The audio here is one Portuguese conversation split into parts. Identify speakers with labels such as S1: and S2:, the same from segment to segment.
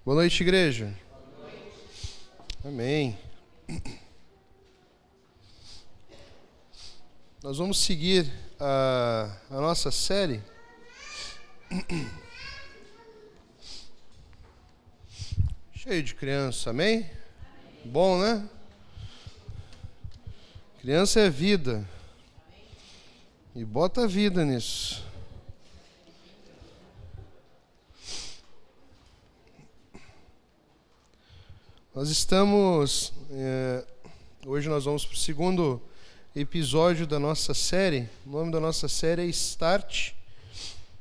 S1: Boa noite, igreja. Boa noite. Amém. Nós vamos seguir a nossa série. Cheio de criança, amém? Bom, né? Criança é vida. E bota a vida nisso. Nós estamos... hoje nós vamos para o segundo episódio da nossa série. O nome da nossa série é Start.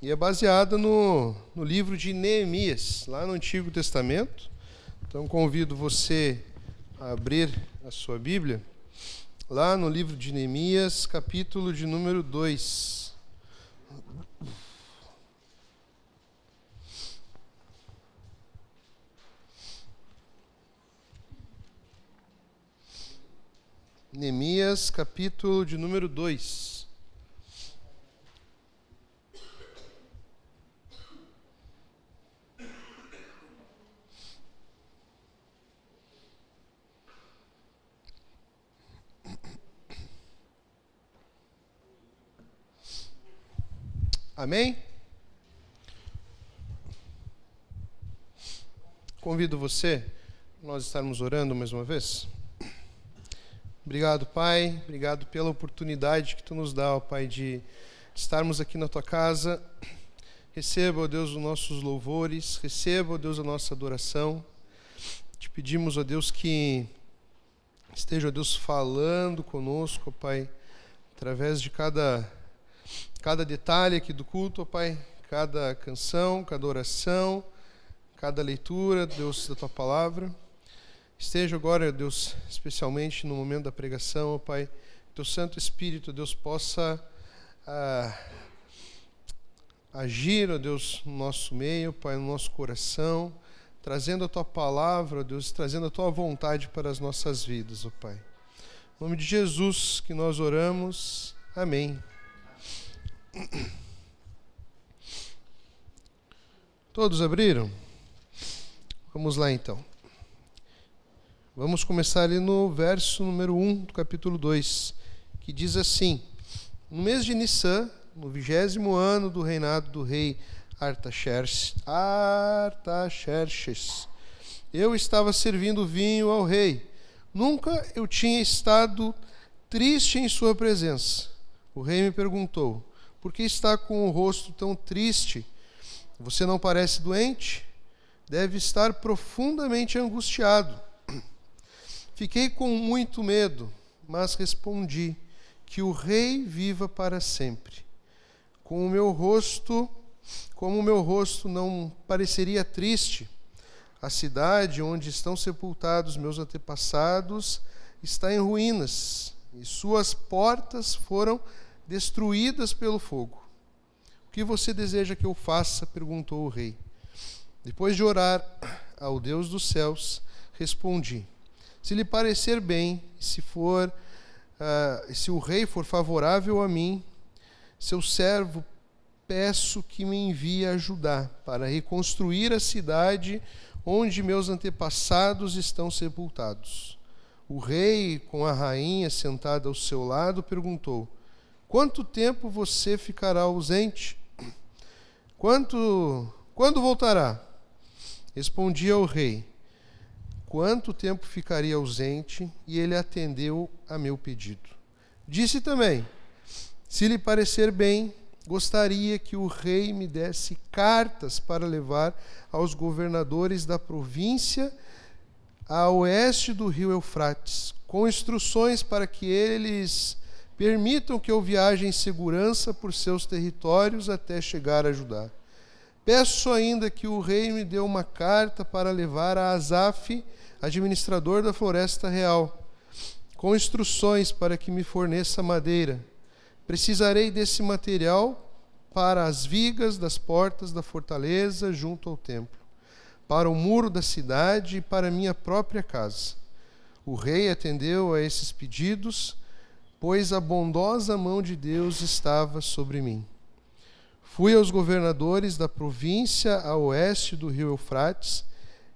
S1: E é baseado no livro de Neemias, lá no Antigo Testamento. Então convido você a abrir a sua Bíblia. Lá no livro de Neemias, capítulo de número 2. Neemias, capítulo de número 2. Amém? Convido você a nós estarmos orando mais uma vez. Obrigado, Pai. Obrigado pela oportunidade que Tu nos dá, ó Pai, de estarmos aqui na Tua casa. Receba, ó Deus, os nossos louvores. Receba, ó Deus, a nossa adoração. Te pedimos, ó Deus, que esteja, ó Deus, falando conosco, ó Pai, através de cada detalhe aqui do culto, ó Pai, cada canção, cada oração, cada leitura, Deus, da Tua palavra. Esteja agora, Deus, especialmente no momento da pregação, ó Pai, que Teu Santo Espírito, Deus, possa agir, ó Deus, no nosso meio, Pai, no nosso coração, trazendo a Tua palavra, ó Deus, trazendo a Tua vontade para as nossas vidas, ó Pai. Em nome de Jesus que nós oramos. Amém. Todos abriram? Vamos lá então. Vamos começar ali no verso número 1 do capítulo 2, que diz assim: No mês de Nissan, no 20º ano do reinado do rei Artaxerxes, eu estava servindo vinho ao rei. Nunca eu tinha estado triste em sua presença. O rei me perguntou: Por que está com o rosto tão triste? Você não parece doente? Deve estar profundamente angustiado. Fiquei com muito medo, mas respondi: Que o rei viva para sempre. Como o meu rosto não pareceria triste, a cidade onde estão sepultados meus antepassados está em ruínas, e suas portas foram destruídas pelo fogo. O que você deseja que eu faça? Perguntou o rei. Depois de orar ao Deus dos céus, respondi: Se lhe parecer bem, se o rei for favorável a mim, seu servo, peço que me envie ajudar para reconstruir a cidade onde meus antepassados estão sepultados. O rei, com a rainha sentada ao seu lado, perguntou: Quanto tempo você ficará ausente? Quando voltará? Respondi ao rei: Quanto tempo ficaria ausente? E ele atendeu a meu pedido. Disse também: Se lhe parecer bem, gostaria que o rei me desse cartas para levar aos governadores da província a oeste do rio Eufrates, com instruções para que eles permitam que eu viaje em segurança por seus territórios até chegar a Judá. Peço ainda que o rei me dê uma carta para levar a Asaf, administrador da floresta real, com instruções para que me forneça madeira. Precisarei desse material para as vigas das portas da fortaleza junto ao templo, para o muro da cidade e para minha própria casa. O rei atendeu a esses pedidos, pois a bondosa mão de Deus estava sobre mim. Fui aos governadores da província a oeste do rio Eufrates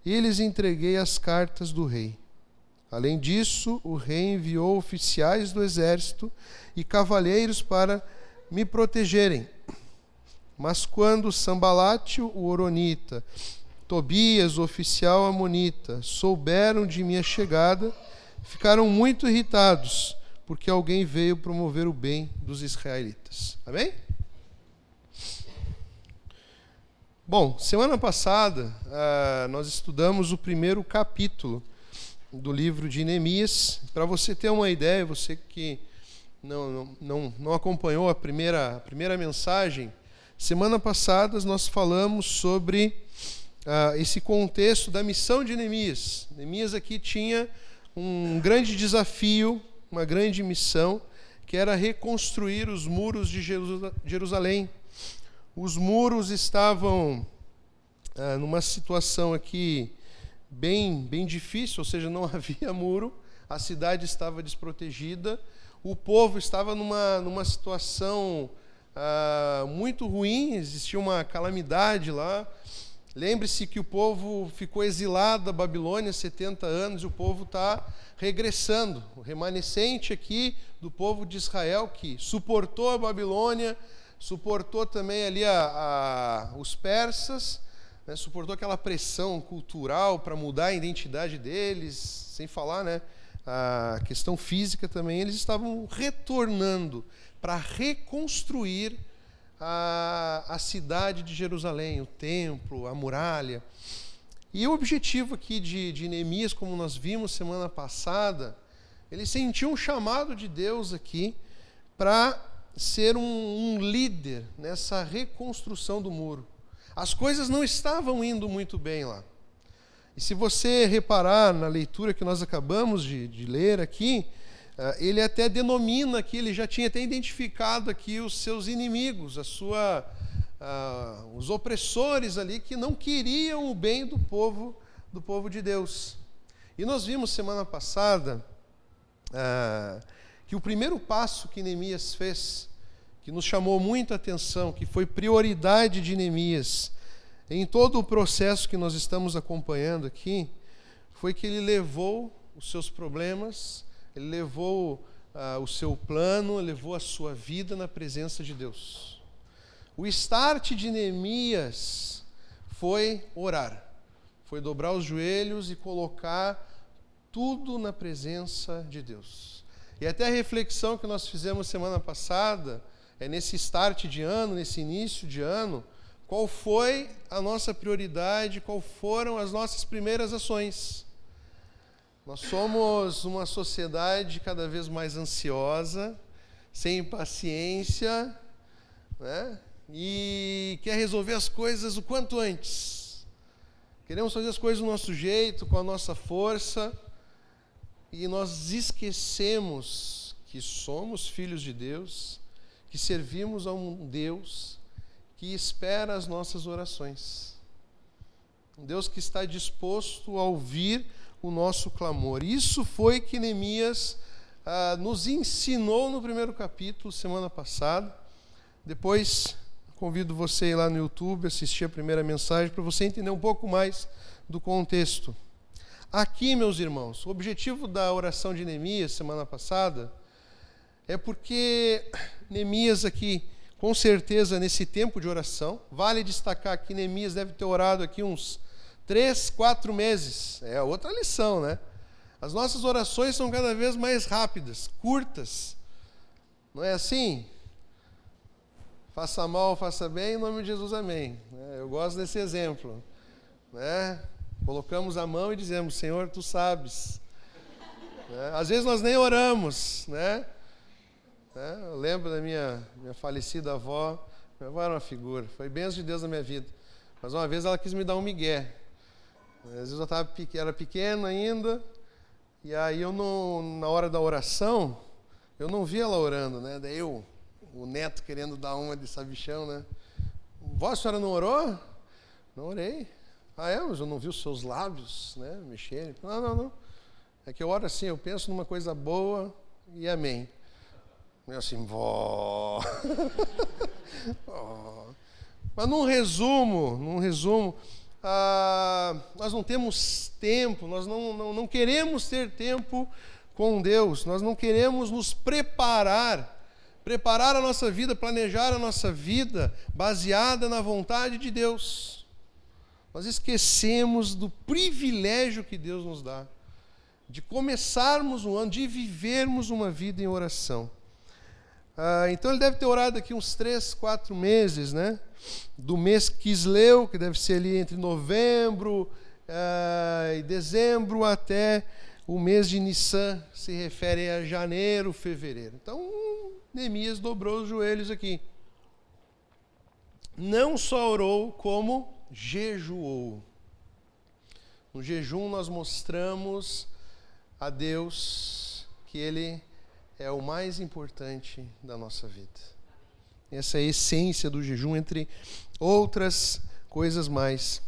S1: e lhes entreguei as cartas do rei. Além disso, o rei enviou oficiais do exército e cavaleiros para me protegerem. Mas quando Sambalate, o horonita, Tobias, o oficial amonita, souberam de minha chegada, ficaram muito irritados, porque alguém veio promover o bem dos israelitas. Amém? Bom, semana passada nós estudamos o primeiro capítulo do livro de Neemias. Para você ter uma ideia, você que não acompanhou a primeira mensagem, semana passada nós falamos sobre esse contexto da missão de Neemias. Neemias aqui tinha um grande desafio, uma grande missão, que era reconstruir os muros de Jerusalém. Os muros estavam numa situação aqui bem difícil, ou seja, não havia muro, a cidade estava desprotegida, o povo estava numa situação muito ruim, existia uma calamidade lá. Lembre-se que o povo ficou exilado da Babilônia 70 anos e o povo está regressando. O remanescente aqui do povo de Israel que suportou a Babilônia, suportou também ali os persas, né, suportou aquela pressão cultural para mudar a identidade deles, sem falar, né, a questão física também. Eles estavam retornando para reconstruir a cidade de Jerusalém, o templo, a muralha. E o objetivo aqui de Neemias, como nós vimos semana passada, ele sentiu um chamado de Deus aqui para ser um líder nessa reconstrução do muro. As coisas não estavam indo muito bem lá. E se você reparar na leitura que nós acabamos de ler aqui, ele até denomina aqui, ele já tinha até identificado aqui os seus inimigos, os opressores ali que não queriam o bem do povo de Deus. E nós vimos semana passada que o primeiro passo que Neemias fez, que nos chamou muita atenção, que foi prioridade de Neemias em todo o processo que nós estamos acompanhando aqui, foi que ele levou os seus problemas, ele levou o seu plano, levou a sua vida na presença de Deus. O start de Neemias foi orar, foi dobrar os joelhos e colocar tudo na presença de Deus. E até a reflexão que nós fizemos semana passada, nesse start de ano, nesse início de ano, qual foi a nossa prioridade, qual foram as nossas primeiras ações. Nós somos uma sociedade cada vez mais ansiosa, sem paciência, né? E quer resolver as coisas o quanto antes. Queremos fazer as coisas do nosso jeito, com a nossa força, e nós esquecemos que somos filhos de Deus, que servimos a um Deus que espera as nossas orações. Um Deus que está disposto a ouvir o nosso clamor. Isso foi que Neemias nos ensinou no primeiro capítulo, semana passada. Depois, convido você a ir lá no YouTube, assistir a primeira mensagem, para você entender um pouco mais do contexto. Aqui, meus irmãos, o objetivo da oração de Neemias, semana passada, é porque Neemias aqui, com certeza, nesse tempo de oração, vale destacar que Neemias deve ter orado aqui uns 3, 4 meses. É outra lição, né? As nossas orações são cada vez mais rápidas, curtas. Não é assim? Faça mal, faça bem, em nome de Jesus, amém. Eu gosto desse exemplo, né? Colocamos a mão e dizemos, Senhor, Tu sabes. Às vezes nós nem oramos, né? Eu lembro da minha falecida avó. Minha avó era uma figura, foi bênção de Deus na minha vida. Mas uma vez ela quis me dar um migué. Às vezes eu era pequeno ainda, e aí eu na hora da oração, eu não via ela orando, né? Daí o neto querendo dar uma de sabichão, né? Vó, a senhora não orou? Não orei. Mas eu não vi os seus lábios, né, mexerem. Não. É que eu oro assim, eu penso numa coisa boa e amém. Eu assim, vó. Oh. Mas num resumo, nós não temos tempo, nós não queremos ter tempo com Deus, nós não queremos nos preparar a nossa vida, planejar a nossa vida baseada na vontade de Deus. Nós esquecemos do privilégio que Deus nos dá, de começarmos um ano, de vivermos uma vida em oração. Então ele deve ter orado aqui uns 3, 4 meses, né? Do mês Quisleu, que deve ser ali entre novembro e dezembro, até o mês de Nissan, se refere a janeiro, fevereiro. Então, Neemias dobrou os joelhos aqui. Não só orou, como jejuou. No jejum nós mostramos a Deus que Ele é o mais importante da nossa vida. Essa é a essência do jejum, entre outras coisas mais.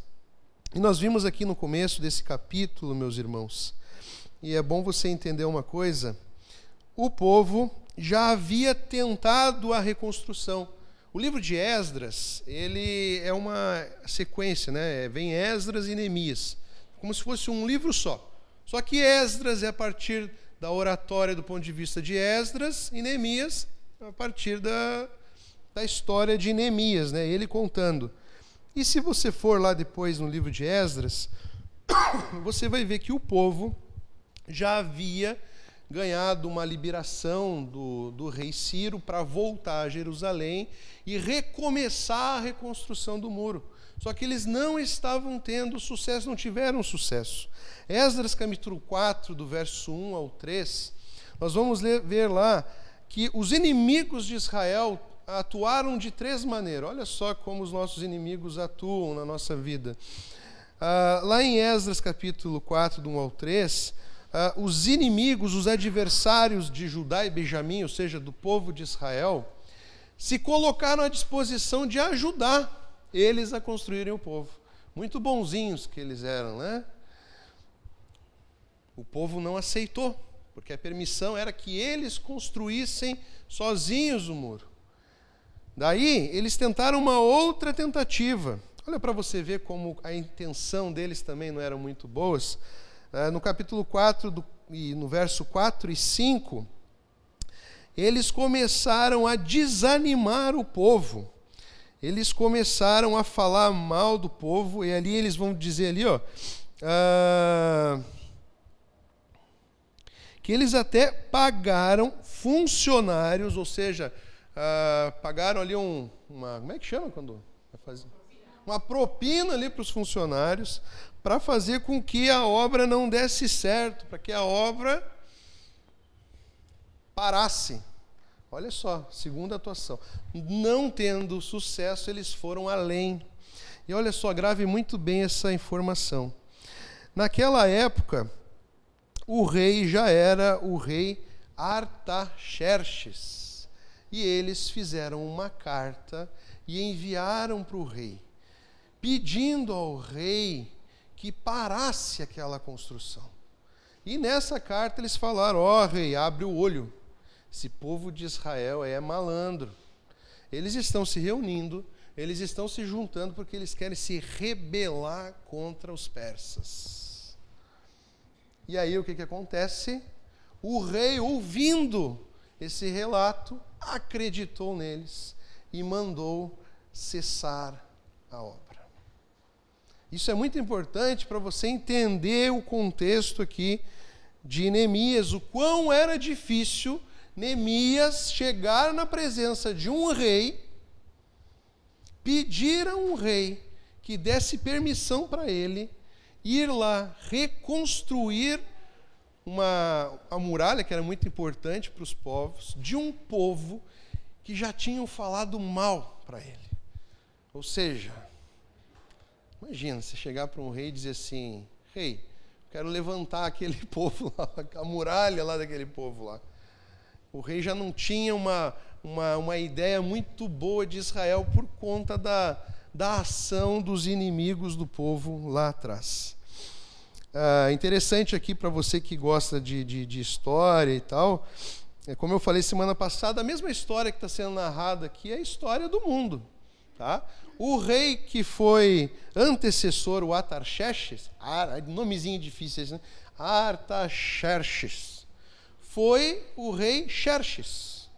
S1: E nós vimos aqui no começo desse capítulo, meus irmãos, e é bom você entender uma coisa: o povo já havia tentado a reconstrução. O livro de Esdras, ele é uma sequência, né? Vem Esdras e Neemias, como se fosse um livro só. Só que Esdras é a partir da oratória do ponto de vista de Esdras, e Neemias a partir da história de Neemias, né? Ele contando. E se você for lá depois no livro de Esdras, você vai ver que o povo já havia ganhado uma liberação do rei Ciro para voltar a Jerusalém e recomeçar a reconstrução do muro. Só que eles não estavam tendo sucesso, não tiveram sucesso. Esdras capítulo 4, do verso 1 ao 3, nós vamos ver lá que os inimigos de Israel atuaram de 3 maneiras. Olha só como os nossos inimigos atuam na nossa vida. Lá em Esdras capítulo 4, do 1 ao 3, os inimigos, os adversários de Judá e Benjamim, ou seja, do povo de Israel, se colocaram à disposição de ajudar eles a construírem o povo. Muito bonzinhos que eles eram, né? O povo não aceitou, porque a permissão era que eles construíssem sozinhos o muro. Daí, eles tentaram uma outra tentativa. Olha para você ver como a intenção deles também não era muito boas. No capítulo 4, e no verso 4 e 5, eles começaram a desanimar o povo. Eles começaram a falar mal do povo, e ali eles vão dizer ali, que eles até pagaram funcionários, ou seja, pagaram ali como é que chama quando vai fazer? Uma propina ali para os funcionários, para fazer com que a obra não desse certo, para que a obra parasse. Olha só, segunda atuação. Não tendo sucesso, eles foram além. E olha só, grave muito bem essa informação. Naquela época, o rei já era o rei Artaxerxes. E eles fizeram uma carta e enviaram para o rei, pedindo ao rei que parasse aquela construção. E nessa carta eles falaram: rei, abre o olho. Esse povo de Israel é malandro. Eles estão se reunindo, eles estão se juntando porque eles querem se rebelar contra os persas. E aí o que acontece? O rei, ouvindo esse relato, acreditou neles e mandou cessar a obra. Isso é muito importante para você entender o contexto aqui de Neemias, o quão era difícil Neemias chegar na presença de um rei, pedir a um rei que desse permissão para ele ir lá reconstruir a muralha, que era muito importante para os povos, de um povo que já tinham falado mal para ele. Ou seja, imagina você chegar para um rei e dizer assim: rei, quero levantar aquele povo lá, a muralha lá daquele povo lá. O rei já não tinha uma ideia muito boa de Israel por conta da ação dos inimigos do povo lá atrás. Interessante aqui para você que gosta de história e tal, como eu falei semana passada, a mesma história que está sendo narrada aqui é a história do mundo. Tá? O rei que foi antecessor, o Artaxerxes, nomezinho difícil, né? Artaxerxes, foi o rei Xerxes,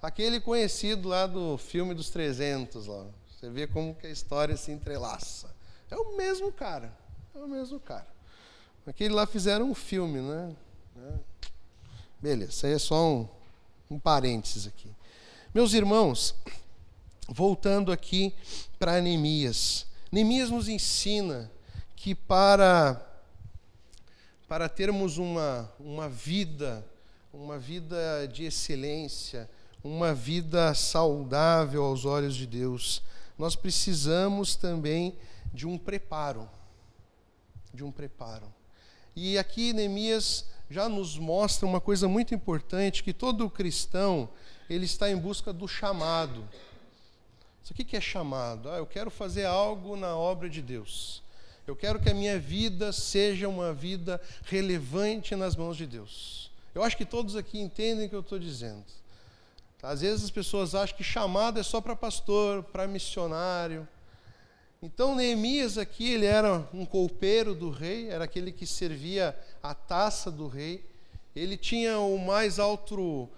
S1: aquele conhecido lá do filme dos 300. Lá. Você vê como que a história se entrelaça. É o mesmo cara. Aquele lá fizeram um filme, né? Beleza, isso aí é só um parênteses aqui. Meus irmãos, voltando aqui para Neemias. Neemias nos ensina que para termos uma vida de excelência, uma vida saudável aos olhos de Deus, nós precisamos também de um preparo. E aqui Neemias já nos mostra uma coisa muito importante, que todo cristão, ele está em busca do chamado. Isso aqui que é chamado? Eu quero fazer algo na obra de Deus. Eu quero que a minha vida seja uma vida relevante nas mãos de Deus. Eu acho que todos aqui entendem o que eu estou dizendo. Às vezes as pessoas acham que chamado é só para pastor, para missionário. Então Neemias aqui, ele era um copeiro do rei, era aquele que servia a taça do rei. Ele tinha o mais alto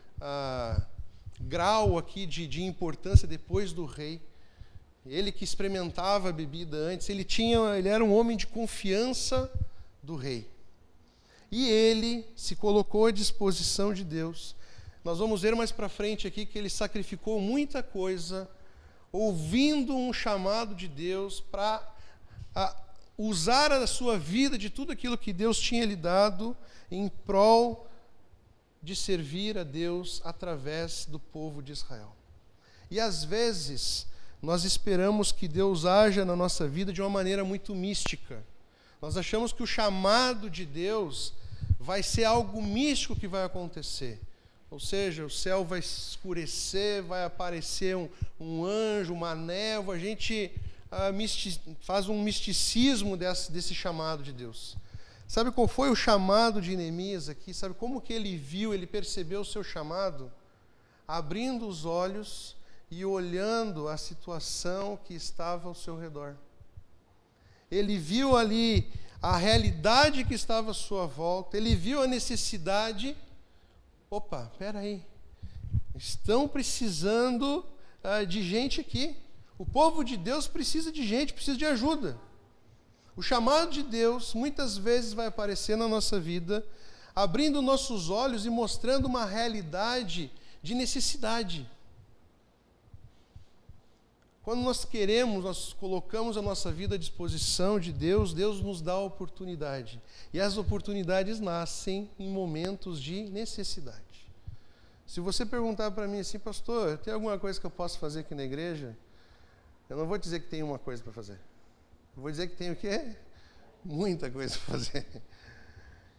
S1: grau aqui de importância depois do rei. Ele que experimentava a bebida antes, ele era um homem de confiança do rei. E ele se colocou à disposição de Deus. Nós vamos ver mais para frente aqui que ele sacrificou muita coisa, ouvindo um chamado de Deus para usar a sua vida de tudo aquilo que Deus tinha lhe dado em prol de servir a Deus através do povo de Israel. E às vezes nós esperamos que Deus haja na nossa vida de uma maneira muito mística. Nós achamos que o chamado de Deus vai ser algo místico que vai acontecer. Ou seja, o céu vai escurecer, vai aparecer um anjo, uma névoa. A gente faz um misticismo desse chamado de Deus. Sabe qual foi o chamado de Neemias aqui? Sabe como que ele viu, ele percebeu o seu chamado? Abrindo os olhos e olhando a situação que estava ao seu redor. Ele viu ali a realidade que estava à sua volta, ele viu a necessidade. Opa, espera aí, estão precisando de gente aqui. O povo de Deus precisa de gente, precisa de ajuda. O chamado de Deus muitas vezes vai aparecer na nossa vida, abrindo nossos olhos e mostrando uma realidade de necessidade. Quando nós colocamos a nossa vida à disposição de Deus, Deus nos dá a oportunidade. E as oportunidades nascem em momentos de necessidade. Se você perguntar para mim assim, pastor, tem alguma coisa que eu posso fazer aqui na igreja? Eu não vou dizer que tem uma coisa para fazer. Eu vou dizer que tem o quê? Muita coisa para fazer.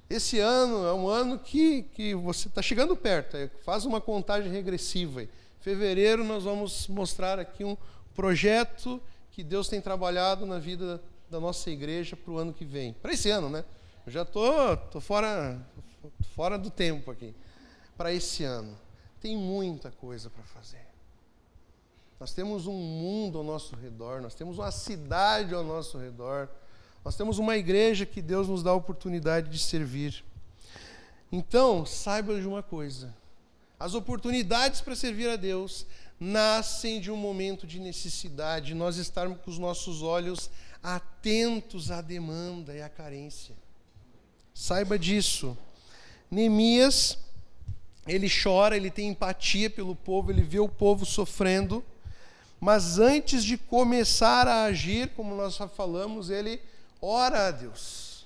S1: Esse ano é um ano que você está chegando perto. Faz uma contagem regressiva. Em fevereiro nós vamos mostrar aqui um projeto que Deus tem trabalhado na vida da nossa igreja para o ano que vem. Para esse ano, né? Eu já tô fora do tempo aqui. Para esse ano. Tem muita coisa para fazer. Nós temos um mundo ao nosso redor, nós temos uma cidade ao nosso redor, nós temos uma igreja que Deus nos dá a oportunidade de servir. Então, saiba de uma coisa: as oportunidades para servir a Deus nascem de um momento de necessidade, de nós estarmos com os nossos olhos atentos à demanda e à carência. Saiba disso. Neemias, ele chora, ele tem empatia pelo povo, ele vê o povo sofrendo, mas antes de começar a agir, como nós já falamos, ele ora a Deus.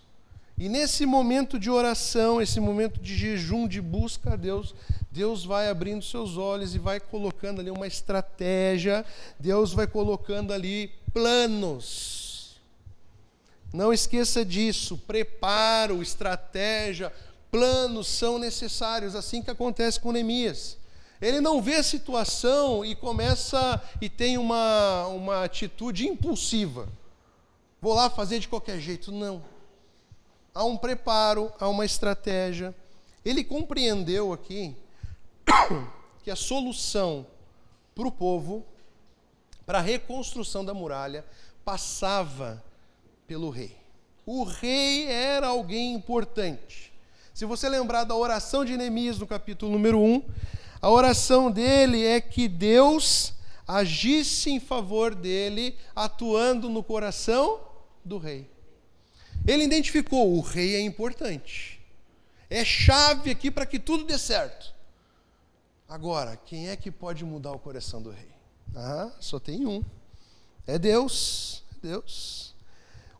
S1: E nesse momento de oração, esse momento de jejum, de busca a Deus, Deus vai abrindo seus olhos e vai colocando ali uma estratégia, Deus vai colocando ali planos. Não esqueça disso, preparo, estratégia, planos são necessários, assim que acontece com Neemias. Ele não vê a situação e começa e tem uma atitude impulsiva. Vou lá fazer de qualquer jeito. Não. Há um preparo, há uma estratégia. Ele compreendeu aqui que a solução para o povo, para a reconstrução da muralha passava pelo rei. O rei era alguém importante. Se você lembrar da oração de Neemias no capítulo número 1, a oração dele é que Deus agisse em favor dele, atuando no coração do rei. Ele identificou, o rei é importante. É chave aqui para que tudo dê certo. Agora, quem é que pode mudar o coração do rei? Só tem um. É Deus. É Deus.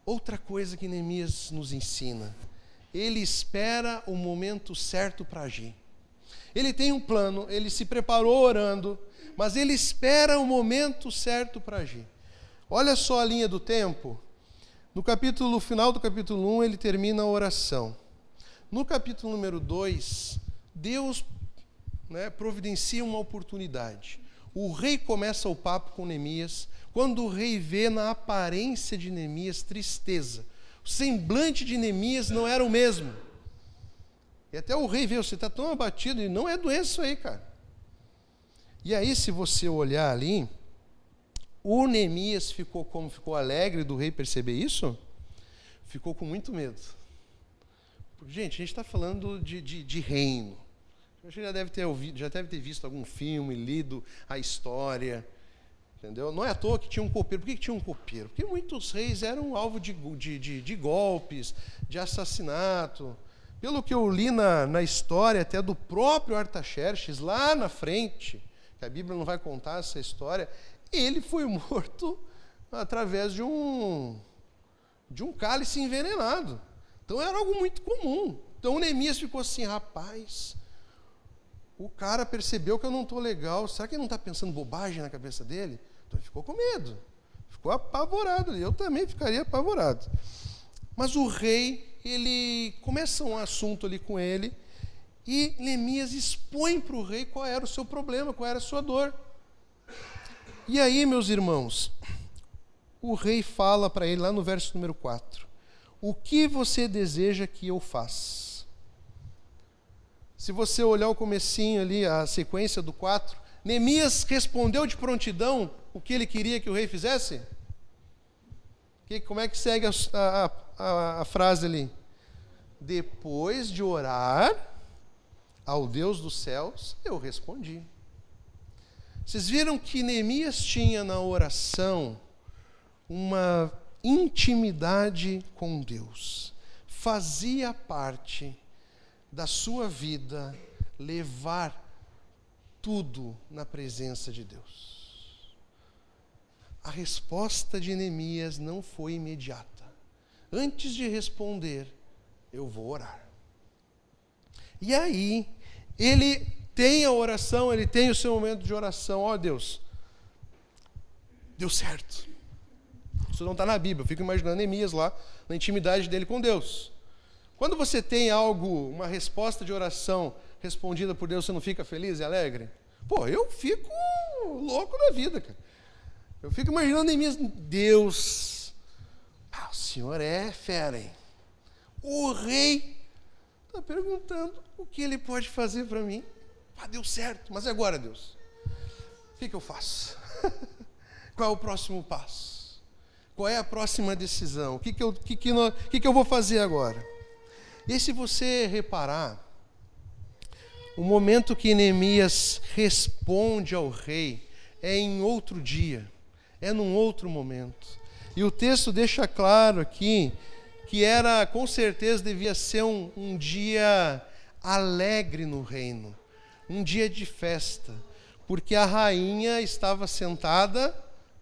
S1: Outra coisa que Neemias nos ensina. Ele espera o momento certo para agir. Ele tem um plano, ele se preparou orando, mas ele espera o momento certo para agir. Olha só a linha do tempo. No final do capítulo 1, ele termina a oração. No capítulo número 2, Deus providencia uma oportunidade. O rei começa o papo com Neemias, quando o rei vê na aparência de Neemias tristeza. O semblante de Neemias não era o mesmo. E até o rei vê, você está tão abatido, e não é doença isso aí, cara. E aí, se você olhar ali, o Neemias ficou alegre do rei perceber isso? Ficou com muito medo. Porque, gente, a gente está falando de reino. Você já deve ter visto algum filme, lido a história, entendeu? Não é à toa que tinha um copeiro. Por que tinha um copeiro? Porque muitos reis eram alvo de golpes, de assassinato. Pelo que eu li na história até do próprio Artaxerxes, lá na frente, que a Bíblia não vai contar essa história, ele foi morto através de um cálice envenenado. Então era algo muito comum. Então o Neemias ficou assim, rapaz, o cara percebeu que eu não estou legal, será que ele não está pensando bobagem na cabeça dele? Então ele ficou com medo, ficou apavorado, eu também ficaria apavorado. Mas o rei, ele começa um assunto ali com ele, e Neemias expõe para o rei qual era o seu problema, qual era a sua dor. E aí, meus irmãos, o rei fala para ele lá no verso número 4, o que você deseja que eu faça? Se você olhar o comecinho ali, a sequência do 4, Neemias respondeu de prontidão o que ele queria que o rei fizesse? Como é que segue a frase ali? Depois de orar ao Deus dos céus, eu respondi. Vocês viram que Neemias tinha na oração uma intimidade com Deus. Fazia parte da sua vida levar tudo na presença de Deus. A resposta de Neemias não foi imediata. Antes de responder, eu vou orar. E aí, ele tem a oração, ele tem o seu momento de oração. Ó Deus, deu certo. Isso não está na Bíblia, eu fico imaginando Neemias lá, na intimidade dele com Deus. Quando você tem algo, uma resposta de oração respondida por Deus, você não fica feliz e alegre? Pô, eu fico louco da vida, cara. Eu fico imaginando Neemias, Deus, o Senhor é fera, hein? O rei está perguntando o que ele pode fazer para mim. Deu certo, mas e agora, Deus? O que eu faço? Qual é o próximo passo? Qual é a próxima decisão? O que eu vou fazer agora? E se você reparar, o momento que Neemias responde ao rei é em outro dia, é num outro momento. E o texto deixa claro aqui que com certeza devia ser um dia alegre no reino, um dia de festa, porque a rainha estava sentada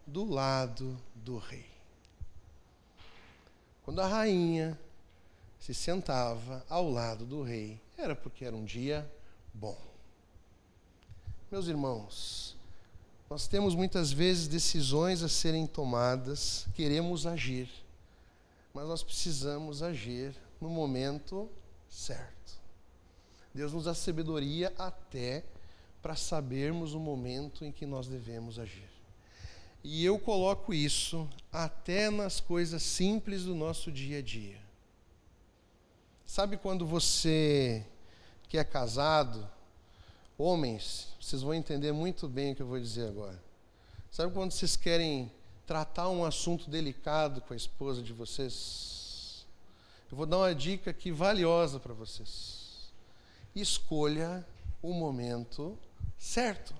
S1: do lado do rei. Quando a rainha se sentava ao lado do rei, era porque era um dia bom. Meus irmãos, nós temos muitas vezes decisões a serem tomadas, queremos agir, mas nós precisamos agir no momento certo. Deus nos dá sabedoria até para sabermos o momento em que nós devemos agir. E eu coloco isso até nas coisas simples do nosso dia a dia. Sabe quando você que é casado, homens, vocês vão entender muito bem o que eu vou dizer agora. Sabe quando vocês querem tratar um assunto delicado com a esposa de vocês? Eu vou dar uma dica aqui valiosa para vocês. Escolha o momento certo.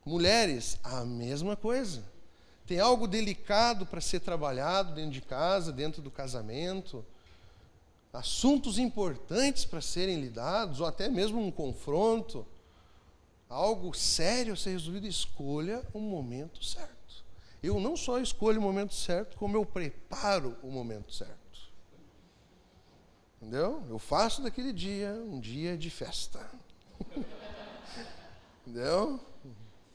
S1: Mulheres, a mesma coisa. Tem algo delicado para ser trabalhado dentro de casa, dentro do casamento. Assuntos importantes para serem lidados, ou até mesmo um confronto. Algo sério a ser resolvido, escolha o momento certo. Eu não só escolho o momento certo, como eu preparo o momento certo. Entendeu? Eu faço daquele dia um dia de festa. Entendeu?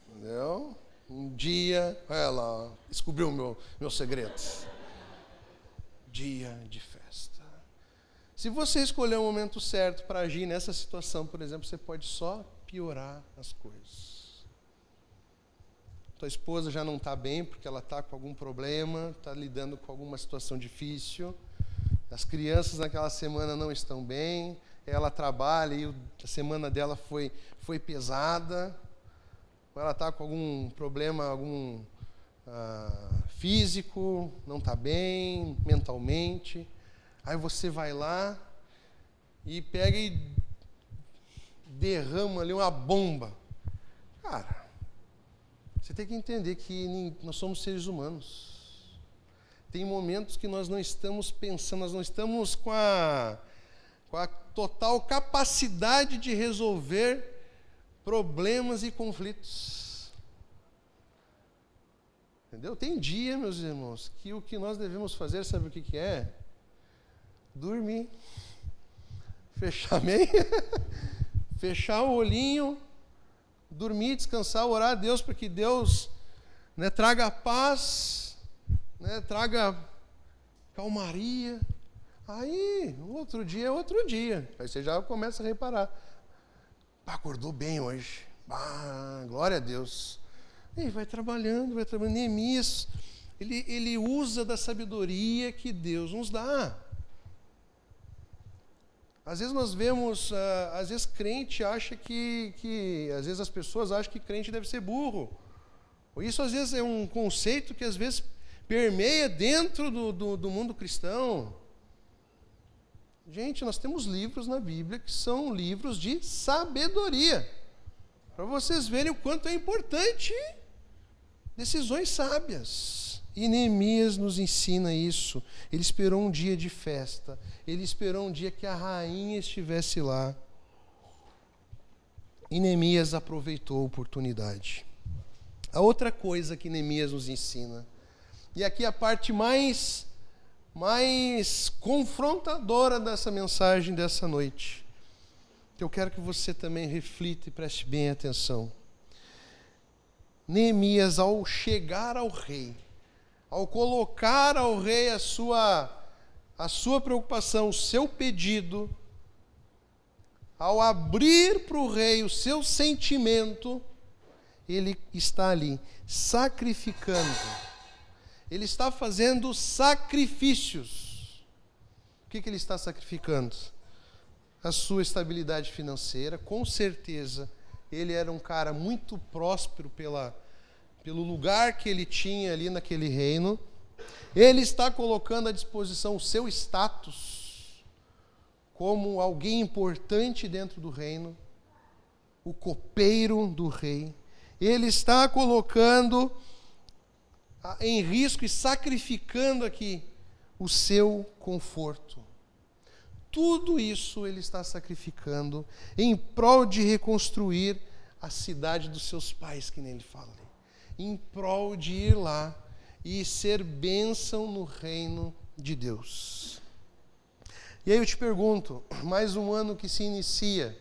S1: Entendeu? Um dia, olha lá, descobriu o meu segredo. Dia de festa. Se você escolher o momento certo para agir nessa situação, por exemplo, você pode só piorar as coisas. Tua esposa já não está bem porque ela está com algum problema, está lidando com alguma situação difícil. As crianças naquela semana não estão bem, ela trabalha e a semana dela foi pesada. Ela está com algum problema, físico, não está bem, mentalmente. Aí você vai lá e pega e derrama ali uma bomba. Cara, você tem que entender que nós somos seres humanos. Tem momentos que nós não estamos pensando, nós não estamos com a total capacidade de resolver problemas e conflitos. Entendeu? Tem dia, meus irmãos, que o que nós devemos fazer, sabe o que é? Dormir. Fechar fechar o olhinho, dormir, descansar, orar a Deus para que Deus, traga paz, traga calmaria. Aí, outro dia é outro dia. Aí você já começa a reparar. Acordou bem hoje. Glória a Deus. E vai trabalhando. Neemias, ele usa da sabedoria que Deus nos dá. Às vezes nós vemos, às vezes crente acha às vezes as pessoas acham que crente deve ser burro. Isso às vezes é um conceito que às vezes permeia dentro do mundo cristão. Gente, nós temos livros na Bíblia que são livros de sabedoria. Para vocês verem o quanto é importante decisões sábias. E Neemias nos ensina isso. Ele esperou um dia de festa. Ele esperou um dia que a rainha estivesse lá. E Neemias aproveitou a oportunidade. A outra coisa que Neemias nos ensina, e aqui a parte mais confrontadora dessa mensagem dessa noite, que eu quero que você também reflita e preste bem atenção. Neemias, ao chegar ao rei, ao colocar ao rei a sua preocupação, o seu pedido, ao abrir para o rei o seu sentimento, ele está ali sacrificando. Ele está fazendo sacrifícios. O que ele está sacrificando? A sua estabilidade financeira. Com certeza, ele era um cara muito próspero pelo lugar que ele tinha ali naquele reino. Ele está colocando à disposição o seu status como alguém importante dentro do reino, o copeiro do rei. Ele está colocando em risco e sacrificando aqui o seu conforto. Tudo isso ele está sacrificando em prol de reconstruir a cidade dos seus pais, que nem ele fala ali. Em prol de ir lá e ser bênção no reino de Deus. E aí eu te pergunto, mais um ano que se inicia,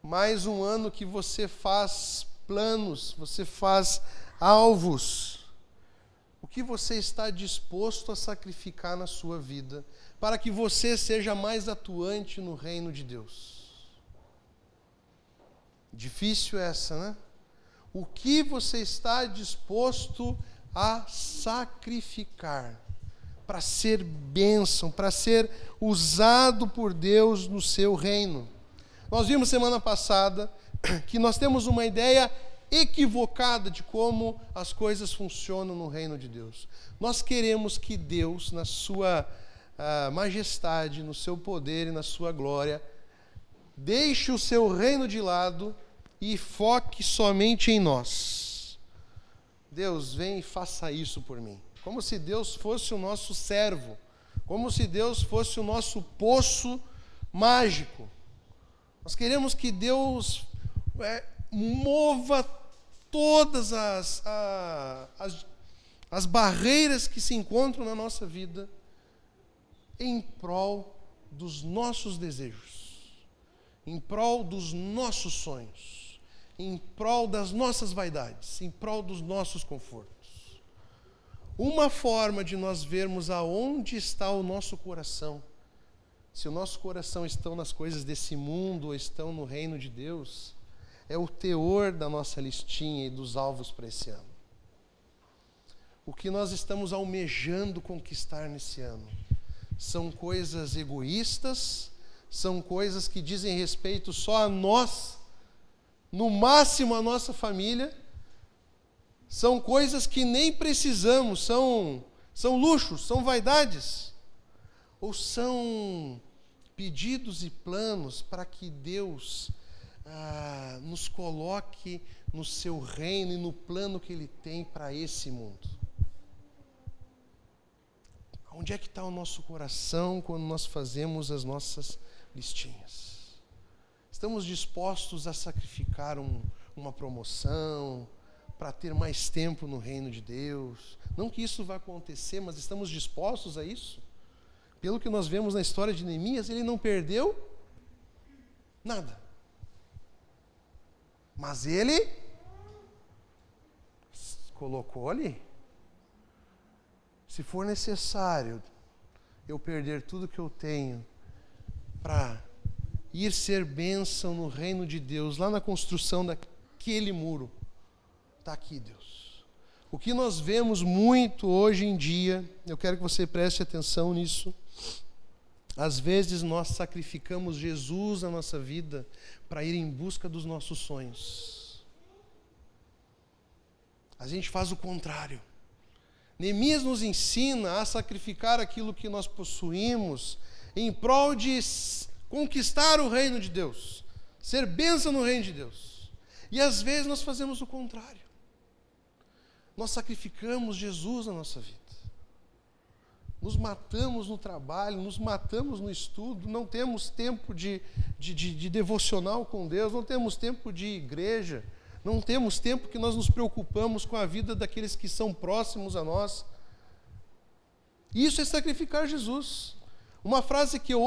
S1: mais um ano que você faz planos, você faz alvos. O que você está disposto a sacrificar na sua vida para que você seja mais atuante no reino de Deus? Difícil essa, né? O que você está disposto a sacrificar para ser bênção, para ser usado por Deus no seu reino? Nós vimos semana passada que nós temos uma ideia equivocada de como as coisas funcionam no reino de Deus. Nós queremos que Deus, na sua majestade, no seu poder e na sua glória, deixe o seu reino de lado e foque somente em nós. Deus, vem e faça isso por mim. Como se Deus fosse o nosso servo, como se Deus fosse o nosso poço mágico. Nós queremos que Deus mova todas as barreiras que se encontram na nossa vida em prol dos nossos desejos, em prol dos nossos sonhos, em prol das nossas vaidades, em prol dos nossos confortos. Uma forma de nós vermos aonde está o nosso coração, se o nosso coração está nas coisas desse mundo ou estão no reino de Deus, é o teor da nossa listinha e dos alvos para esse ano. O que nós estamos almejando conquistar nesse ano são coisas egoístas, são coisas que dizem respeito só a nós, no máximo a nossa família, são coisas que nem precisamos, são luxos, são vaidades, ou são pedidos e planos para que Deus nos coloque no seu reino e no plano que Ele tem para esse mundo. Onde é que está o nosso coração quando nós fazemos as nossas listinhas? Estamos dispostos a sacrificar uma promoção para ter mais tempo no reino de Deus? Não que isso vá acontecer, mas estamos dispostos a isso? Pelo que nós vemos na história de Neemias, ele não perdeu nada. Mas ele colocou ali. Se for necessário eu perder tudo que eu tenho para ir ser bênção no reino de Deus, lá na construção daquele muro, está aqui, Deus. O que nós vemos muito hoje em dia, eu quero que você preste atenção nisso. Às vezes nós sacrificamos Jesus na nossa vida para ir em busca dos nossos sonhos. A gente faz o contrário. Neemias nos ensina a sacrificar aquilo que nós possuímos em prol de conquistar o reino de Deus, ser bênção no reino de Deus. E às vezes nós fazemos o contrário. Nós sacrificamos Jesus na nossa vida. Nos matamos no trabalho, nos matamos no estudo, não temos tempo de devocional com Deus, não temos tempo de igreja, não temos tempo que nós nos preocupamos com a vida daqueles que são próximos a nós. Isso é sacrificar Jesus. Uma frase que eu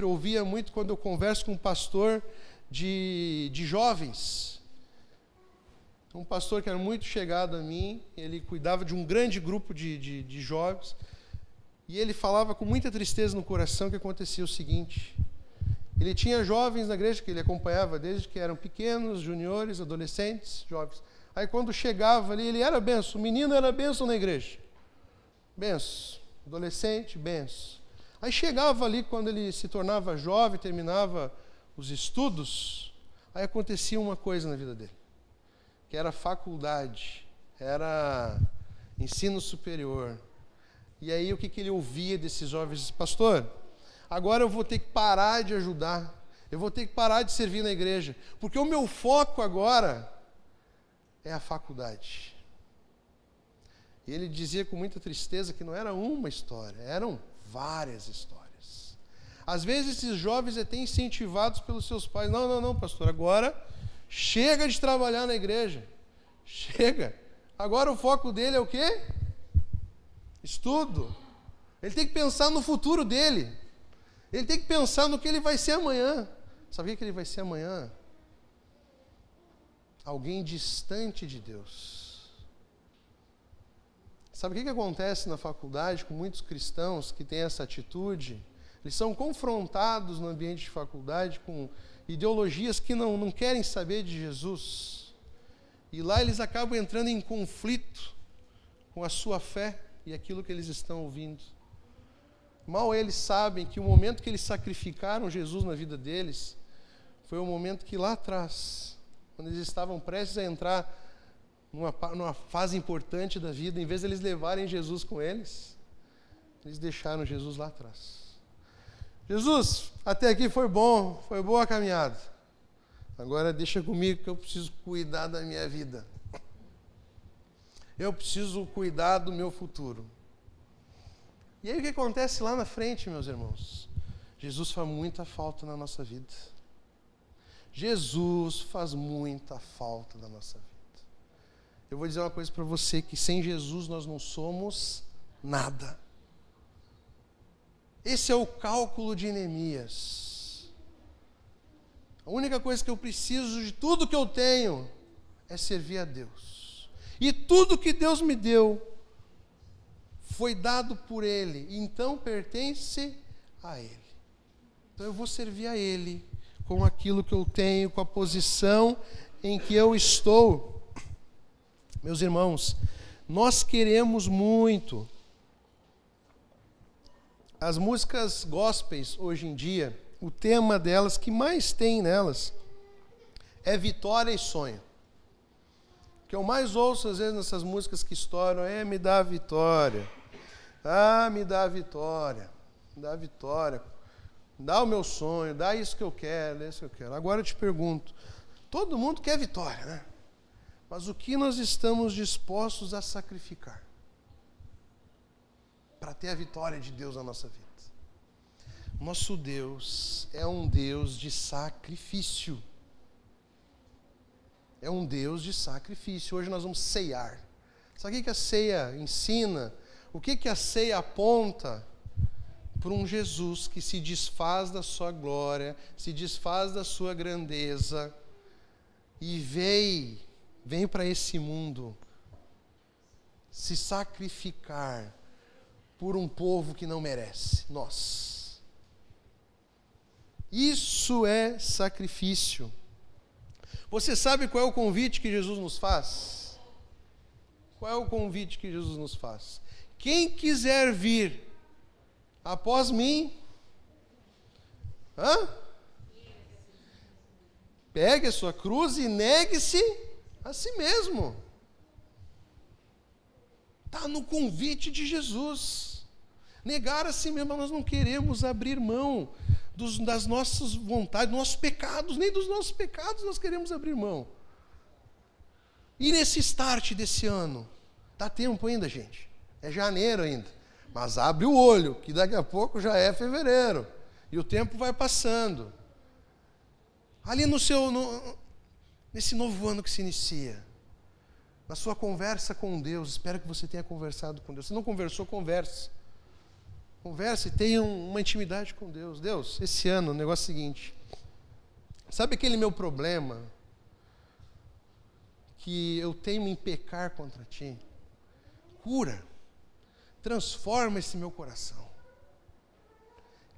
S1: ouvia muito quando eu converso com um pastor de jovens. Um pastor que era muito chegado a mim, ele cuidava de um grande grupo de jovens, e ele falava com muita tristeza no coração que acontecia o seguinte: ele tinha jovens na igreja que ele acompanhava desde que eram pequenos, juniores, adolescentes, jovens. Aí quando chegava ali, ele era benção, o menino era benção na igreja. Benção, adolescente, benção. Aí chegava ali, quando ele se tornava jovem, terminava os estudos, aí acontecia uma coisa na vida dele, que era faculdade, era ensino superior. E aí o que ele ouvia desses jovens? Pastor, agora eu vou ter que parar de ajudar, eu vou ter que parar de servir na igreja, porque o meu foco agora é a faculdade. E ele dizia com muita tristeza que não era uma história, eram várias histórias. Às vezes esses jovens até incentivados pelos seus pais: não, pastor, agora chega de trabalhar na igreja, chega, agora o foco dele é o quê? Estudo. Ele tem que pensar no futuro dele. Ele tem que pensar no que ele vai ser amanhã. Sabe o que ele vai ser amanhã? Alguém distante de Deus. Sabe o que acontece na faculdade com muitos cristãos que têm essa atitude? Eles são confrontados no ambiente de faculdade com ideologias que não querem saber de Jesus. E lá eles acabam entrando em conflito com a sua fé e aquilo que eles estão ouvindo. Mal eles sabem que o momento que eles sacrificaram Jesus na vida deles foi o momento que lá atrás quando eles estavam prestes a entrar numa fase importante da vida, em vez de eles levarem Jesus com eles, eles deixaram Jesus lá atrás. Jesus, até aqui foi bom, foi boa a caminhada. Agora deixa comigo que eu preciso cuidar da minha vida. Eu preciso cuidar do meu futuro. E aí o que acontece lá na frente, meus irmãos? Jesus faz muita falta na nossa vida. Jesus faz muita falta na nossa vida. Eu vou dizer uma coisa para você, que sem Jesus nós não somos nada. Esse é o cálculo de Neemias. A única coisa que eu preciso de tudo que eu tenho é servir a Deus. E tudo que Deus me deu foi dado por Ele, então pertence a Ele. Então eu vou servir a Ele com aquilo que eu tenho, com a posição em que eu estou. Meus irmãos, nós queremos muito. As músicas gospels hoje em dia, o tema delas, que mais tem nelas, é vitória e sonho. O que eu mais ouço às vezes nessas músicas que estouram é me dá vitória. Ah, me dá vitória. Me dá vitória. Dá o meu sonho, dá isso que eu quero, dá isso que eu quero. Agora eu te pergunto, todo mundo quer vitória, né? Mas o que nós estamos dispostos a sacrificar para ter a vitória de Deus na nossa vida? Nosso Deus é um Deus de sacrifício. É um Deus de sacrifício. Hoje nós vamos ceiar. Sabe o que a ceia ensina? O que a ceia aponta? Para um Jesus que se desfaz da sua glória, se desfaz da sua grandeza e vem para esse mundo se sacrificar por um povo que não merece, nós. Isso é sacrifício. Você sabe qual é o convite que Jesus nos faz? Qual é o convite que Jesus nos faz? Quem quiser vir após mim, pegue a sua cruz e negue-se a si mesmo. Está no convite de Jesus. Negar a si mesmo, nós não queremos abrir mão das nossas vontades, dos nossos pecados, nem dos nossos pecados nós queremos abrir mão. E nesse start desse ano, dá tempo ainda, gente. É janeiro ainda. Mas abre o olho, que daqui a pouco já é fevereiro. E o tempo vai passando. Ali nesse novo ano que se inicia, na sua conversa com Deus, espero que você tenha conversado com Deus. Se não conversou, converse. Converse e tenha uma intimidade com Deus. Deus, esse ano o negócio é o seguinte. Sabe aquele meu problema? Que eu tenho em pecar contra Ti? Cura. Transforma esse meu coração.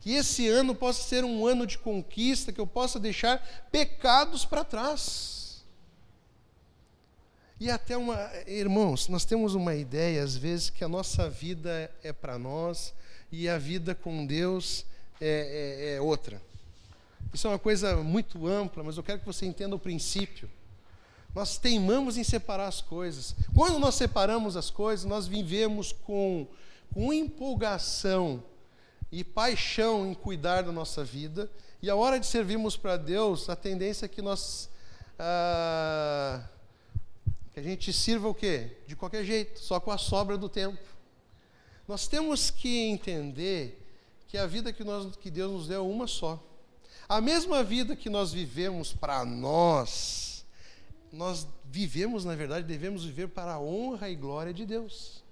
S1: Que esse ano possa ser um ano de conquista, que eu possa deixar pecados para trás. E até irmãos, nós temos uma ideia, às vezes, que a nossa vida é para nós e a vida com Deus é outra. Isso é uma coisa muito ampla, mas eu quero que você entenda o princípio. Nós teimamos em separar as coisas. Quando nós separamos as coisas, nós vivemos com empolgação e paixão em cuidar da nossa vida. E a hora de servirmos para Deus, a tendência é que que a gente sirva o quê? De qualquer jeito, só com a sobra do tempo. Nós temos que entender que a vida que Deus nos deu é uma só. A mesma vida que nós vivemos para nós vivemos, na verdade, devemos viver para a honra e glória de Deus.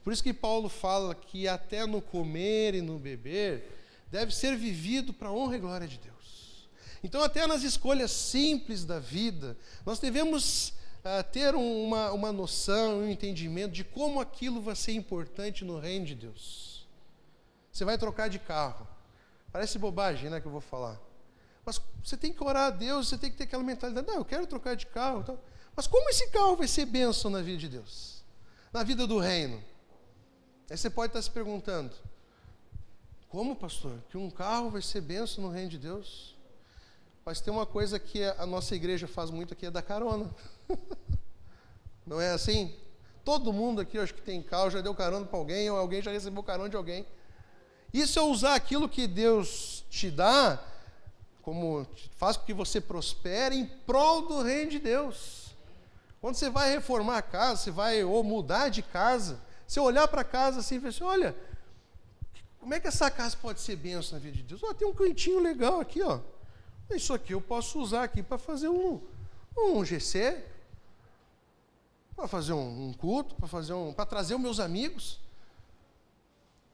S1: Por isso que Paulo fala que até no comer e no beber deve ser vivido para a honra e glória de Deus. Então, até nas escolhas simples da vida, nós devemos ter uma noção, um entendimento de como aquilo vai ser importante no reino de Deus. Você vai trocar de carro. Parece bobagem, né, que eu vou falar. Mas você tem que orar a Deus, você tem que ter aquela mentalidade, não, eu quero trocar de carro. Então, mas como esse carro vai ser bênção na vida de Deus? Na vida do reino? Aí você pode estar se perguntando, como, pastor, que um carro vai ser bênção no reino de Deus? Mas tem uma coisa que a nossa igreja faz muito aqui, é dar carona. Não é assim? Todo mundo aqui, eu acho que tem carro, já deu carona para alguém, ou alguém já recebeu carona de alguém. Isso é usar aquilo que Deus te dá, como faz com que você prospere em prol do reino de Deus. Quando você vai reformar a casa, você vai ou mudar de casa, você olhar para a casa assim e falar assim, olha, como é que essa casa pode ser bênção na vida de Deus? Tem um cantinho legal aqui, ó. Isso aqui eu posso usar aqui para fazer um GC, para fazer um culto, para trazer os meus amigos.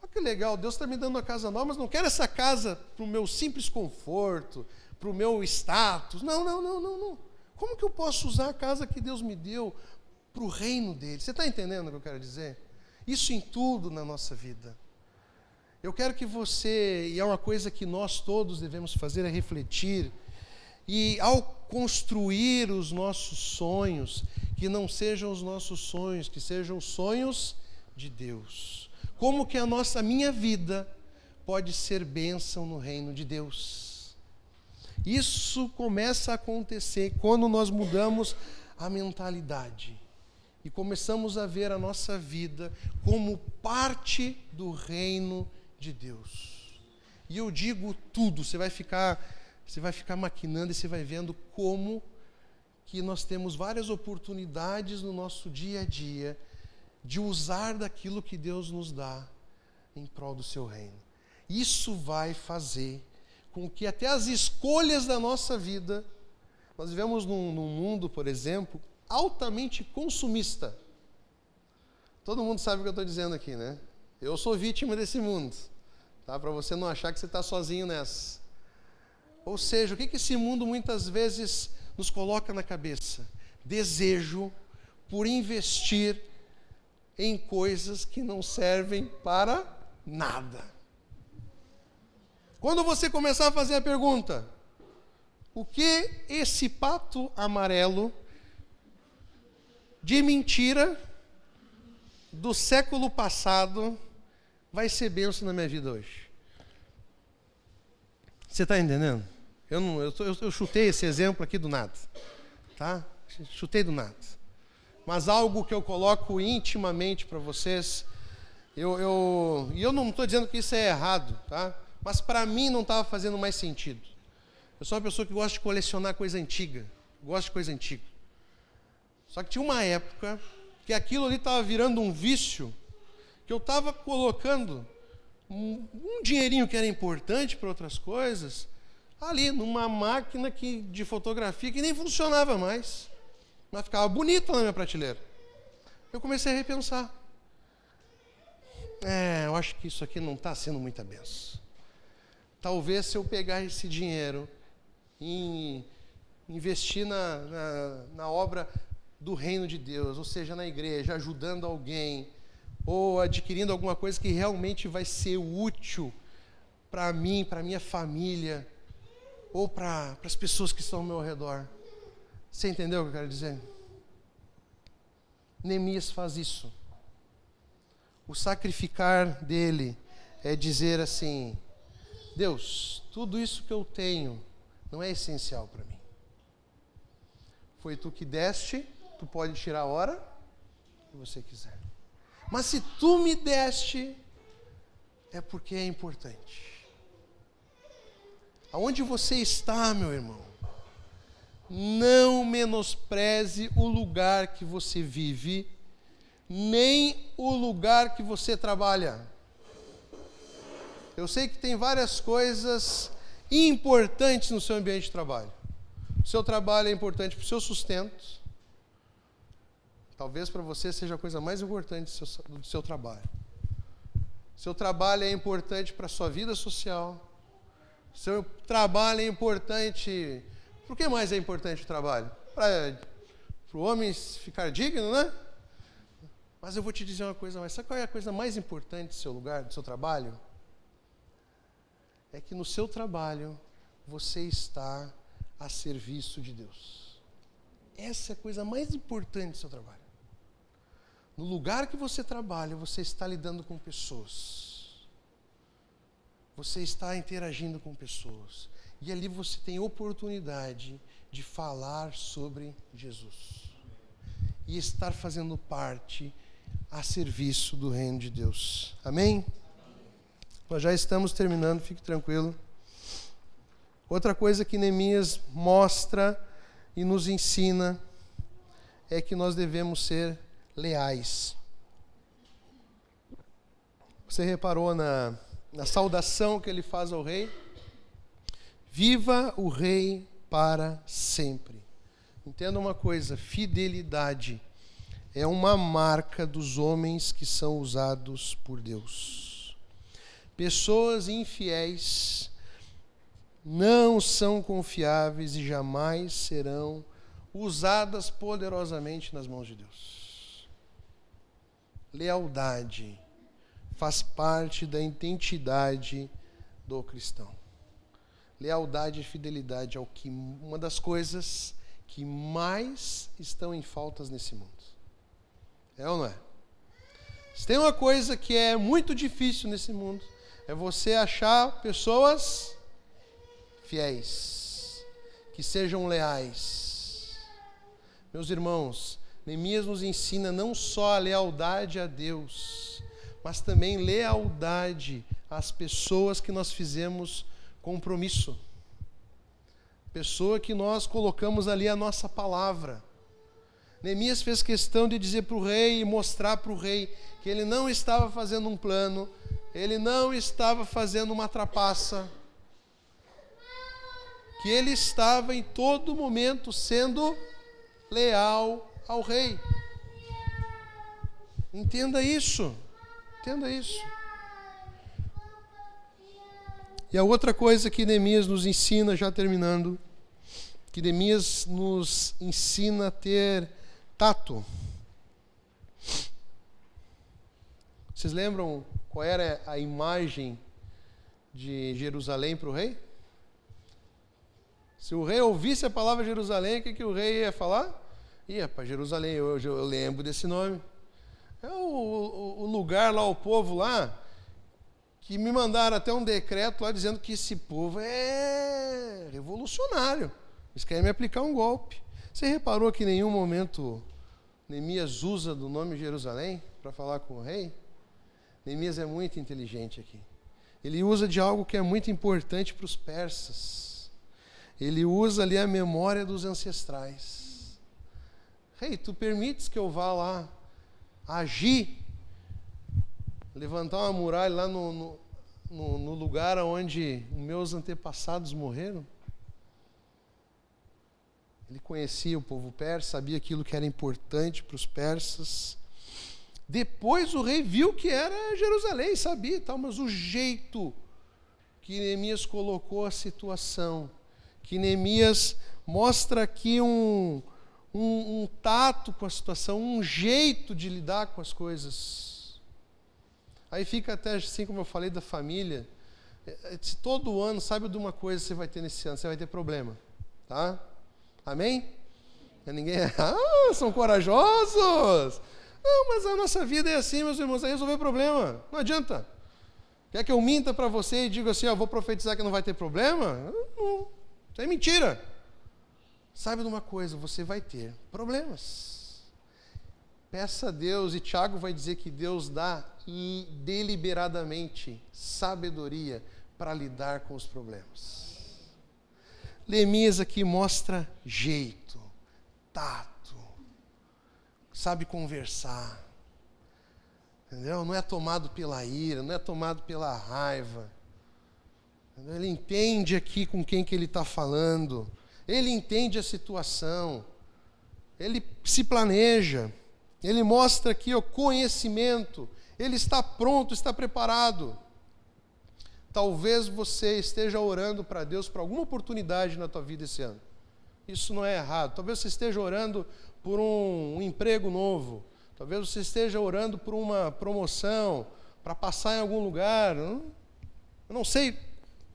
S1: Olha que legal, Deus está me dando uma casa nova, mas não quero essa casa para o meu simples conforto, para o meu status. Não. Como que eu posso usar a casa que Deus me deu para o reino dele? Você está entendendo o que eu quero dizer? Isso em tudo na nossa vida. Eu quero que você, e é uma coisa que nós todos devemos fazer, é refletir, e ao construir os nossos sonhos, que não sejam os nossos sonhos, que sejam os sonhos de Deus. Como que a minha vida pode ser bênção no reino de Deus? Isso começa a acontecer quando nós mudamos a mentalidade e começamos a ver a nossa vida como parte do reino de Deus. E eu digo tudo, você vai ficar maquinando e você vai vendo como que nós temos várias oportunidades no nosso dia a dia de usar daquilo que Deus nos dá em prol do seu reino. Isso vai fazer com que até as escolhas da nossa vida, nós vivemos num mundo, por exemplo, altamente consumista. Todo mundo sabe o que eu estou dizendo aqui, né? Eu sou vítima desse mundo, tá? Para você não achar que você está sozinho nessa. Ou seja, o que esse mundo muitas vezes nos coloca na cabeça? Desejo por investir em coisas que não servem para nada. Quando você começar a fazer a pergunta, o que esse pato amarelo de mentira do século passado vai ser bênção na minha vida hoje? Você está entendendo? Eu chutei esse exemplo aqui do nada, tá? Chutei do nada. Mas algo que eu coloco intimamente para vocês, e eu não estou dizendo que isso é errado, tá? Mas para mim não estava fazendo mais sentido. Eu sou uma pessoa que gosta de colecionar coisa antiga, gosto de coisa antiga. Só que tinha uma época que aquilo ali estava virando um vício, que eu estava colocando um dinheirinho que era importante para outras coisas, ali numa máquina de fotografia que nem funcionava mais, mas ficava bonita na minha prateleira. Eu comecei a repensar. Eu acho que isso aqui não está sendo muita benção. Talvez se eu pegar esse dinheiro e investir na obra do reino de Deus, ou seja, na igreja, ajudando alguém, ou adquirindo alguma coisa que realmente vai ser útil para mim, para minha família, ou para as pessoas que estão ao meu redor. Você entendeu o que eu quero dizer? Neemias faz isso. O sacrificar dele é dizer assim, Deus, tudo isso que eu tenho não é essencial para mim. Foi tu que deste, tu pode tirar a hora que você quiser. Mas se tu me deste, é porque é importante. Aonde você está, meu irmão, não menospreze o lugar que você vive, nem o lugar que você trabalha. Eu sei que tem várias coisas importantes no seu ambiente de trabalho. O seu trabalho é importante para o seu sustento. Talvez para você seja a coisa mais importante do seu trabalho. O seu trabalho é importante para a sua vida social. O seu trabalho é importante... Por que mais é importante o trabalho? Para o homem ficar digno, né? Mas eu vou te dizer uma coisa mais. Sabe qual é a coisa mais importante do seu lugar, do seu trabalho? É que no seu trabalho você está a serviço de Deus. Essa é a coisa mais importante do seu trabalho. No lugar que você trabalha, você está lidando com pessoas. Você está interagindo com pessoas. E ali você tem oportunidade de falar sobre Jesus. E estar fazendo parte a serviço do reino de Deus. Amém? Nós já estamos terminando, fique tranquilo. Outra coisa que Neemias mostra e nos ensina é que nós devemos ser leais. Você reparou na saudação que ele faz ao rei? Viva o rei para sempre. Entenda uma coisa, fidelidade é uma marca dos homens que são usados por Deus. Pessoas infiéis não são confiáveis e jamais serão usadas poderosamente nas mãos de Deus. Lealdade faz parte da identidade do cristão. Lealdade e fidelidade é uma das coisas que mais estão em faltas nesse mundo. É ou não é? Se tem uma coisa que é muito difícil nesse mundo, é você achar pessoas fiéis, que sejam leais. Meus irmãos, Neemias nos ensina não só a lealdade a Deus, mas também lealdade às pessoas que nós fizemos compromisso. Pessoa que nós colocamos ali a nossa palavra. Neemias fez questão de dizer para o rei e mostrar para o rei que ele não estava fazendo um plano, ele não estava fazendo uma trapaça, que ele estava em todo momento sendo leal ao rei. Entenda isso. Entenda isso. E a outra coisa que Neemias nos ensina, já terminando, que Neemias nos ensina a ter tato. Vocês lembram qual era a imagem de Jerusalém para o rei? Se o rei ouvisse a palavra Jerusalém, o que o rei ia falar? Ia para Jerusalém, eu lembro desse nome. É o lugar lá, o povo lá, que me mandaram até um decreto lá dizendo que esse povo é revolucionário. Eles querem me aplicar um golpe. Você reparou que em nenhum momento Neemias usa do nome Jerusalém para falar com o rei? Neemias é muito inteligente aqui. Ele usa de algo que é muito importante para os persas. Ele usa ali a memória dos ancestrais. Rei, tu permites que eu vá lá agir, levantar uma muralha lá no lugar onde meus antepassados morreram? Ele conhecia o povo persa, sabia aquilo que era importante para os persas. Depois o rei viu que era Jerusalém, sabia, tal, mas o jeito que Neemias colocou a situação, que Neemias mostra aqui um tato com a situação, um jeito de lidar com as coisas. Aí fica até assim, como eu falei da família, se todo ano, sabe de uma coisa que você vai ter nesse ano, você vai ter problema, tá? Amém? Ninguém, são corajosos. Não, mas a nossa vida é assim, meus irmãos, é resolver o problema. Não adianta. Quer que eu minta para você e diga assim, vou profetizar que não vai ter problema? Não. Isso é mentira. Saiba de uma coisa, você vai ter problemas. Peça a Deus, e Tiago vai dizer que Deus dá deliberadamente sabedoria para lidar com os problemas. Neemias aqui mostra jeito, tato, sabe conversar, entendeu? Não é tomado pela ira, não é tomado pela raiva. Entendeu? Ele entende aqui com quem que ele está falando, ele entende a situação, ele se planeja, ele mostra aqui o conhecimento, ele está pronto, está preparado. Talvez você esteja orando para Deus por alguma oportunidade na tua vida esse ano. Isso não é errado. Talvez você esteja orando por um emprego novo. Talvez você esteja orando por uma promoção, para passar em algum lugar. Eu não sei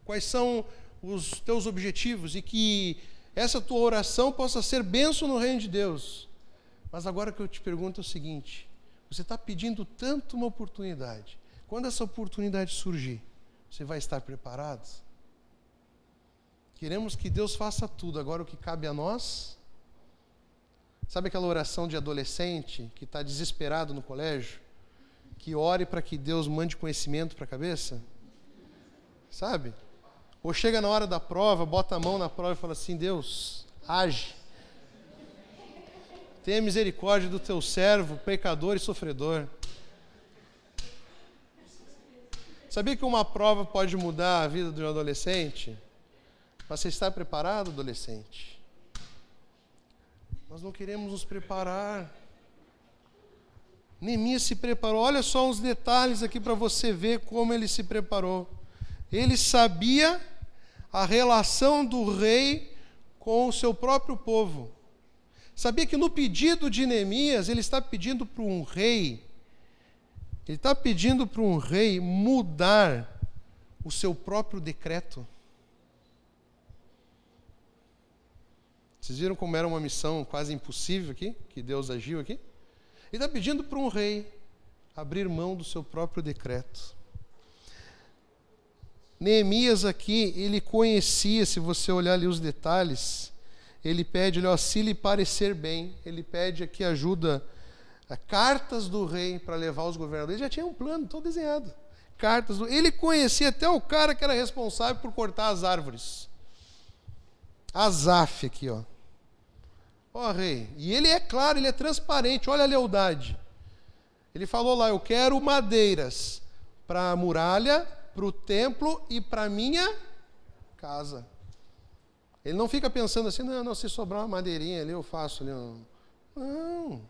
S1: quais são os teus objetivos e que essa tua oração possa ser bênção no reino de Deus. Mas agora que eu te pergunto é o seguinte, você está pedindo tanto uma oportunidade. Quando essa oportunidade surgir, você vai estar preparado? Queremos que Deus faça tudo. Agora o que cabe a nós? Sabe aquela oração de adolescente que está desesperado no colégio? Que ore para que Deus mande conhecimento para a cabeça? Sabe? Ou chega na hora da prova, bota a mão na prova e fala assim: Deus, age. Tenha misericórdia do teu servo, pecador e sofredor. Sabia que uma prova pode mudar a vida de um adolescente? Mas você está preparado, adolescente? Nós não queremos nos preparar. Neemias se preparou. Olha só uns detalhes aqui para você ver como ele se preparou. Ele sabia a relação do rei com o seu próprio povo. Sabia que no pedido de Neemias, ele está pedindo para um rei, mudar o seu próprio decreto. Vocês viram como era uma missão quase impossível aqui, que Deus agiu aqui? Ele está pedindo para um rei abrir mão do seu próprio decreto. Neemias aqui, ele conhecia, se você olhar ali os detalhes, ele pede, se lhe parecer bem, ele pede aqui ajuda, cartas do rei para levar os governadores. Ele já tinha um plano todo desenhado. Ele conhecia até o cara que era responsável por cortar as árvores. Asaf aqui, ó. Ó, rei. E ele é claro, ele é transparente, olha a lealdade. Ele falou lá: eu quero madeiras para a muralha, para o templo e para a minha casa. Ele não fica pensando assim: não, se sobrar uma madeirinha ali eu faço ali. Não.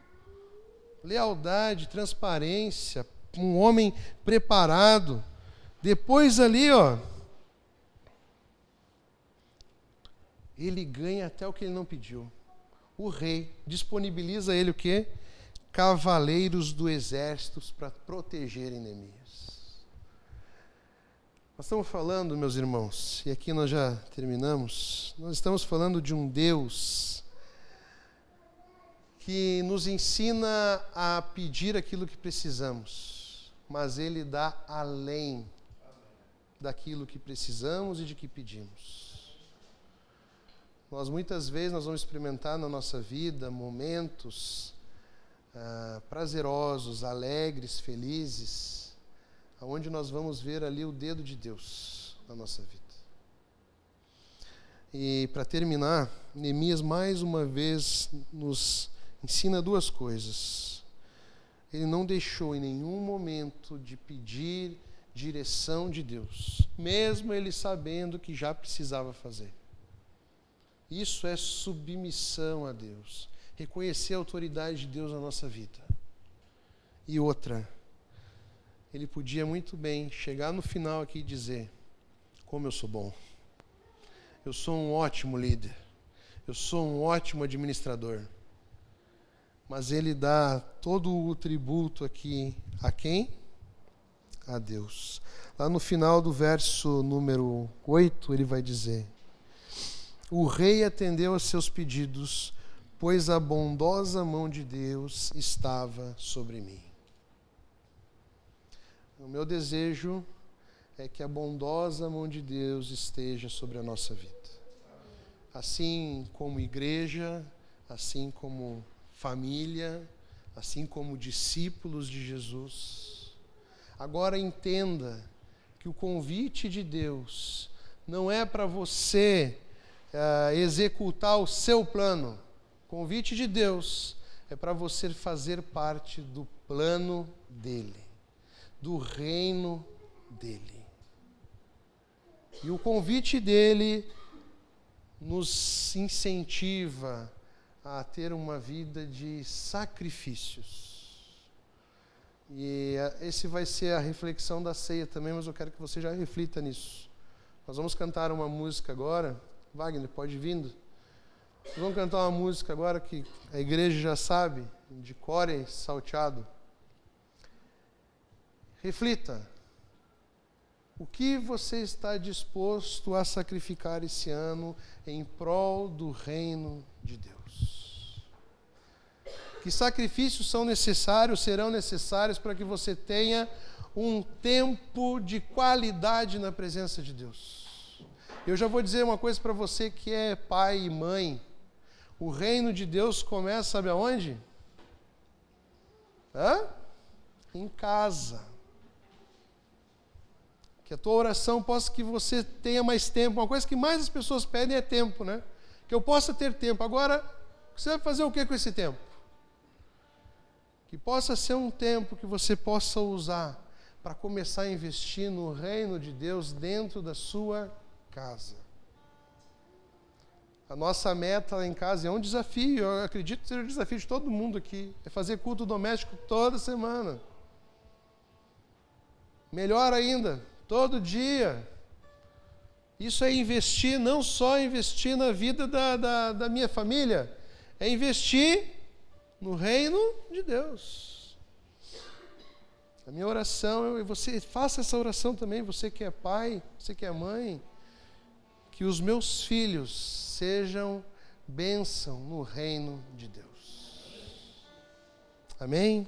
S1: Lealdade, transparência, um homem preparado. Depois ali, ó, ele ganha até o que ele não pediu. O rei disponibiliza ele o quê? Cavaleiros do exército para protegerem Neemias. Nós estamos falando, meus irmãos, e aqui nós já terminamos, nós estamos falando de um Deus que nos ensina a pedir aquilo que precisamos, mas Ele dá além daquilo que precisamos e de que pedimos. Muitas vezes nós vamos experimentar na nossa vida momentos prazerosos, alegres, felizes, onde nós vamos ver ali o dedo de Deus na nossa vida. E para terminar, Neemias mais uma vez nos ensina duas coisas. Ele não deixou em nenhum momento de pedir direção de Deus, mesmo ele sabendo que já precisava fazer. Isso é submissão a Deus. Reconhecer a autoridade de Deus na nossa vida. E outra, ele podia muito bem chegar no final aqui e dizer: como eu sou bom. Eu sou um ótimo líder. Eu sou um ótimo administrador. Mas ele dá todo o tributo aqui a quem? A Deus. Lá no final do verso número 8, ele vai dizer: o rei atendeu a seus pedidos, pois a bondosa mão de Deus estava sobre mim. O meu desejo é que a bondosa mão de Deus esteja sobre a nossa vida. Assim como igreja, assim como família, assim como discípulos de Jesus. Agora entenda que o convite de Deus não é para você executar o seu plano. O convite de Deus é para você fazer parte do plano dele, do reino dele. E o convite dele nos incentiva a ter uma vida de sacrifícios. E esse vai ser a reflexão da ceia também, mas eu quero que você já reflita nisso. Nós vamos cantar uma música agora. Wagner, pode ir vindo. Nós vamos cantar uma música agora que a igreja já sabe, de Corey Salteado. Reflita. O que você está disposto a sacrificar esse ano em prol do reino de Deus? Que sacrifícios serão necessários para que você tenha um tempo de qualidade na presença de Deus? Eu já vou dizer uma coisa para você que é pai e mãe. O reino de Deus começa, sabe aonde? Em casa. Que a tua oração possa que você tenha mais tempo. Uma coisa que mais as pessoas pedem é tempo, né? Que eu possa ter tempo. Agora, você vai fazer o que com esse tempo? Que possa ser um tempo que você possa usar para começar a investir no reino de Deus dentro da sua casa. A nossa meta lá em casa é um desafio, eu acredito que seja um desafio de todo mundo aqui, é fazer culto doméstico toda semana. Melhor ainda, todo dia. Isso é investir, não só investir na vida da minha família, é investir no reino de Deus. A minha oração, e você faça essa oração também, você que é pai, você que é mãe, que os meus filhos sejam bênção no reino de Deus. Amém?